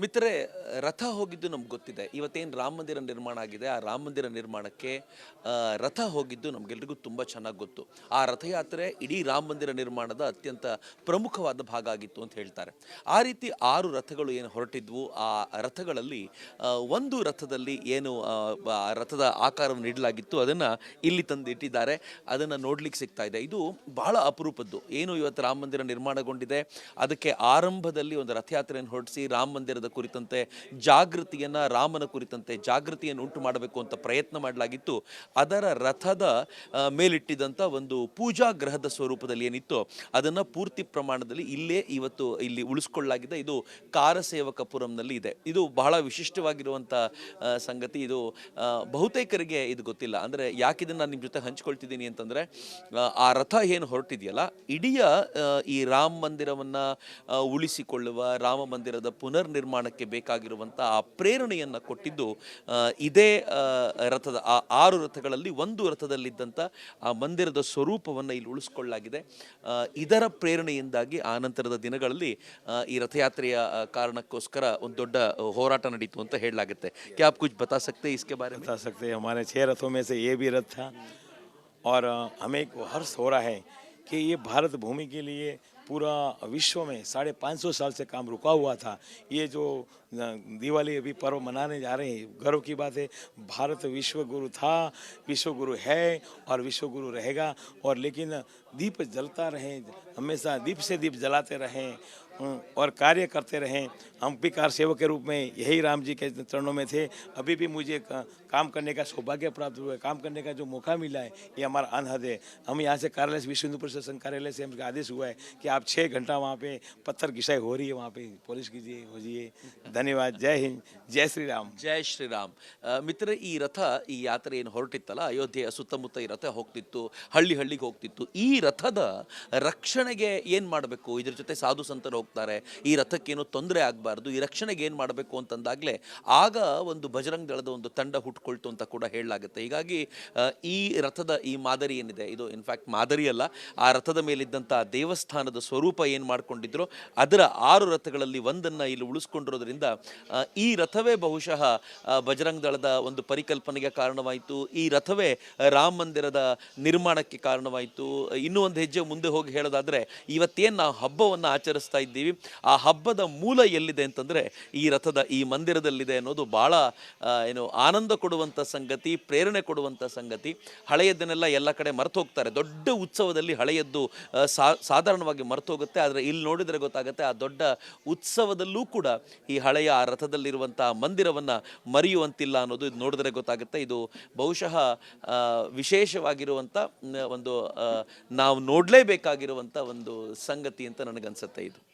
ಮಿತ್ರರೇ, ರಥ ಹೋಗಿದ್ದು ನಮ್ಗೆ ಗೊತ್ತಿದೆ. ಇವತ್ತೇನು ರಾಮ ಮಂದಿರ ನಿರ್ಮಾಣ ಆಗಿದೆ, ಆ ರಾಮ ಮಂದಿರ ನಿರ್ಮಾಣಕ್ಕೆ ರಥ ಹೋಗಿದ್ದು ನಮಗೆಲ್ರಿಗೂ ತುಂಬ ಚೆನ್ನಾಗಿ ಗೊತ್ತು. ಆ ರಥಯಾತ್ರೆ ಇಡೀ ರಾಮ ಮಂದಿರ ನಿರ್ಮಾಣದ ಅತ್ಯಂತ ಪ್ರಮುಖವಾದ ಭಾಗ ಆಗಿತ್ತು ಅಂತ ಹೇಳ್ತಾರೆ. ಆ ರೀತಿ 6 ರಥಗಳು ಏನು ಹೊರಟಿದ್ವು, ಆ ರಥಗಳಲ್ಲಿ ಒಂದು ರಥದಲ್ಲಿ ಏನು ಆ ರಥದ ಆಕಾರವನ್ನು ನೀಡಲಾಗಿತ್ತು ಅದನ್ನು ಇಲ್ಲಿ ತಂದು ಇಟ್ಟಿದ್ದಾರೆ. ಅದನ್ನು ನೋಡ್ಲಿಕ್ಕೆ ಸಿಗ್ತಾ ಇದೆ. ಇದು ಬಹಳ ಅಪರೂಪದ್ದು. ಏನು ಇವತ್ತು ರಾಮ ಮಂದಿರ ನಿರ್ಮಾಣಗೊಂಡಿದೆ, ಅದಕ್ಕೆ ಆರಂಭದಲ್ಲಿ ಒಂದು ರಥಯಾತ್ರೆಯನ್ನು ಹೊರಡಿಸಿ ರಾಮ ಮಂದಿರದ ಕುರಿತಂತೆ ಜಾಗೃತಿಯನ್ನು, ರಾಮನ ಕುರಿತಂತೆ ಜಾಗೃತಿಯನ್ನು ಉಂಟು ಮಾಡಬೇಕು ಅಂತ ಪ್ರಯತ್ನ ಮಾಡಲಾಗಿತ್ತು. ಅದರ ರಥದ ಮೇಲಿಟ್ಟಿದ್ದಂಥ ಒಂದು ಪೂಜಾ ಗ್ರಹದ ಸ್ವರೂಪದಲ್ಲಿ ಏನಿತ್ತು ಅದನ್ನು ಪೂರ್ತಿ ಪ್ರಮಾಣದಲ್ಲಿ ಇವತ್ತು ಇಲ್ಲಿ ಉಳಿಸ್ಕೊಳ್ಳಲಾಗಿದೆ. ಇದು ಕಾರಸೇವಕಪುರಂನಲ್ಲಿ ಇದೆ. ಇದು ಬಹಳ ವಿಶಿಷ್ಟವಾಗಿರುವಂಥ ಸಂಗತಿ. ಇದು ಬಹುತೇಕರಿಗೆ ಇದು ಗೊತ್ತಿಲ್ಲ. ಅಂದರೆ ಯಾಕಿದನ್ನು ನಾನು ನಿಮ್ಮ ಜೊತೆ ಹಂಚ್ಕೊಳ್ತಿದ್ದೀನಿ ಅಂತಂದರೆ, ಆ ರಥ ಏನು ಹೊರಟಿದೆಯಲ್ಲ, ಇಡೀ ಈ ರಾಮ ಮಂದಿರವನ್ನು ಉಳಿಸಿಕೊಳ್ಳುವ, ರಾಮ ಮಂದಿರದ ಪುನರ್ ನಿರ್ಮಾಣಕ್ಕೆ ಬೇಕಾಗಿರುವಂಥ ಆ ಪ್ರೇರಣೆಯನ್ನು ಕೊಟ್ಟಿದ್ದು ಇದೇ ರಥದ, ಆ 6 ರಥಗಳಲ್ಲಿ ಒಂದು ರಥದಲ್ಲಿದ್ದಂಥ ಆ ಮಂದಿರದ ಸ್ವರೂಪವನ್ನು ಇಲ್ಲಿ ಉಳಿಸ್ಕೊಳ್ಳಲಾಗಿದೆ. ಇದರ ಪ್ರೇರಣೆಯಿಂದಾಗಿ ಆನಂತರದ ದಿನಗಳಲ್ಲಿ ಈ ರಥಯಾತ್ರೆಯ ಕಾರಣಕ್ಕೋಸ್ಕರ ಒಂದು ದೊಡ್ಡ ಹೋರಾಟ ನಡೀತು ಅಂತ ಹೇಳಲಾಗುತ್ತೆ. क्या आप कुछ बता सकते हैं इसके बारे में? बता सकते हैं, हमारे 6 रथों में से ये भी रथ था और हमें एक हर्ष हो रहा है कि ये भारत भूमि के लिए पूरा विश्व में 550 साल से काम रुका हुआ था। ये जो दिवाली अभी पर्व मनाने जा रहे हैं, गर्व की बात है। भारत विश्व गुरु था, विश्व गुरु है और विश्व गुरु रहेगा। और लेकिन दीप जलता रहे, हमेशा दीप से दीप जलाते रहें और कार्य करते रहें। हम भी कार सेवक के रूप में यही राम जी के चरणों में थे। अभी भी मुझे काम करने का सौभाग्य प्राप्त हुआ है, काम करने का जो मौका मिला है, ये हमारा अनहद है। हम यहाँ से कार्यालय से, विश्व हिंदू परिषद संघ कार्यालय से हमको आदेश हुआ है कि आप 6 घंटा वहाँ पे पत्थर घिसाई हो रही है, वहाँ पे पॉलिश कीजिए, हो जाइए। धन्यवाद। जय हिंद, जय श्री राम। ಜೈ ಶ್ರೀರಾಮ್. ಮಿತ್ರರೇ, ಈ ರಥ, ಈ ಯಾತ್ರೆ ಏನು ಹೊರಟಿತ್ತಲ್ಲ, ಅಯೋಧ್ಯೆಯ ಸುತ್ತಮುತ್ತ ಈ ರಥ ಹೋಗ್ತಿತ್ತು, ಹಳ್ಳಿಗೆ ಹೋಗ್ತಿತ್ತು. ಈ ರಥದ ರಕ್ಷಣೆಗೆ ಏನು ಮಾಡಬೇಕು, ಇದ್ರ ಜೊತೆ ಸಾಧು ಸಂತರು ಹೋಗ್ತಾರೆ, ಈ ರಥಕ್ಕೇನು ತೊಂದರೆ ಆಗಬಾರ್ದು, ಈ ರಕ್ಷಣೆಗೆ ಏನು ಮಾಡಬೇಕು ಅಂತಂದಾಗಲೇ ಆಗ ಒಂದು ಬಜರಂಗ್ ದಳದ ಒಂದು ತಂಡ ಹುಟ್ಕೊಳ್ತು ಅಂತ ಕೂಡ ಹೇಳಲಾಗುತ್ತೆ. ಹೀಗಾಗಿ ಈ ರಥದ ಈ ಮಾದರಿ ಏನಿದೆ, ಇದು ಇನ್ಫ್ಯಾಕ್ಟ್ ಮಾದರಿ ಅಲ್ಲ, ಆ ರಥದ ಮೇಲಿದ್ದಂಥ ದೇವಸ್ಥಾನದ ಸ್ವರೂಪ ಏನು ಮಾಡ್ಕೊಂಡಿದ್ರು ಅದರ 6 ರಥಗಳಲ್ಲಿ ಒಂದನ್ನು ಇಲ್ಲಿ ಉಳಿಸ್ಕೊಂಡಿರೋದ್ರಿಂದ ಈ ರಥವೇ ಬಹುಶಃ ಬಜರಂಗ್ ದಳದ ಒಂದು ಪರಿಕಲ್ಪನೆಗೆ ಕಾರಣವಾಯಿತು. ಈ ರಥವೇ ರಾಮ ಮಂದಿರದ ನಿರ್ಮಾಣಕ್ಕೆ ಕಾರಣವಾಯಿತು. ಇನ್ನೂ ಒಂದು ಹೆಜ್ಜೆ ಮುಂದೆ ಹೋಗಿ ಹೇಳೋದಾದರೆ, ಇವತ್ತೇನು ನಾವು ಹಬ್ಬವನ್ನು ಆಚರಿಸ್ತಾ ಇದ್ದೀವಿ, ಆ ಹಬ್ಬದ ಮೂಲ ಎಲ್ಲಿದೆ ಅಂತಂದರೆ ಈ ರಥದ, ಈ ಮಂದಿರದಲ್ಲಿದೆ ಅನ್ನೋದು ಭಾಳ ಆನಂದ ಕೊಡುವಂಥ ಸಂಗತಿ, ಪ್ರೇರಣೆ ಕೊಡುವಂಥ ಸಂಗತಿ. ಹಳೆಯದನ್ನೆಲ್ಲ ಎಲ್ಲ ಕಡೆ ಮರೆತು ಹೋಗ್ತಾರೆ. ದೊಡ್ಡ ಉತ್ಸವದಲ್ಲಿ ಹಳೆಯದ್ದು ಸಾಧಾರಣವಾಗಿ ಮರೆತು ಹೋಗುತ್ತೆ. ಆದರೆ ಇಲ್ಲಿ ನೋಡಿದರೆ ಗೊತ್ತಾಗುತ್ತೆ, ಆ ದೊಡ್ಡ ಉತ್ಸವದಲ್ಲೂ ಕೂಡ ಈ ಹಳೆಯ ಆ ರಥದಲ್ಲಿರುವಂಥ ಮಂದಿರವನ್ನು ಮರೆಯುವಂತಿಲ್ಲ ಅನ್ನೋದು ಇದು ನೋಡಿದ್ರೆ ಗೊತ್ತಾಗುತ್ತೆ. ಇದು ಬಹುಶಃ ವಿಶೇಷವಾಗಿರುವಂಥ ಒಂದು, ನಾವು ನೋಡಲೇಬೇಕಾಗಿರುವಂಥ ಒಂದು ಸಂಗತಿ ಅಂತ ನನಗನ್ಸುತ್ತೆ ಇದು.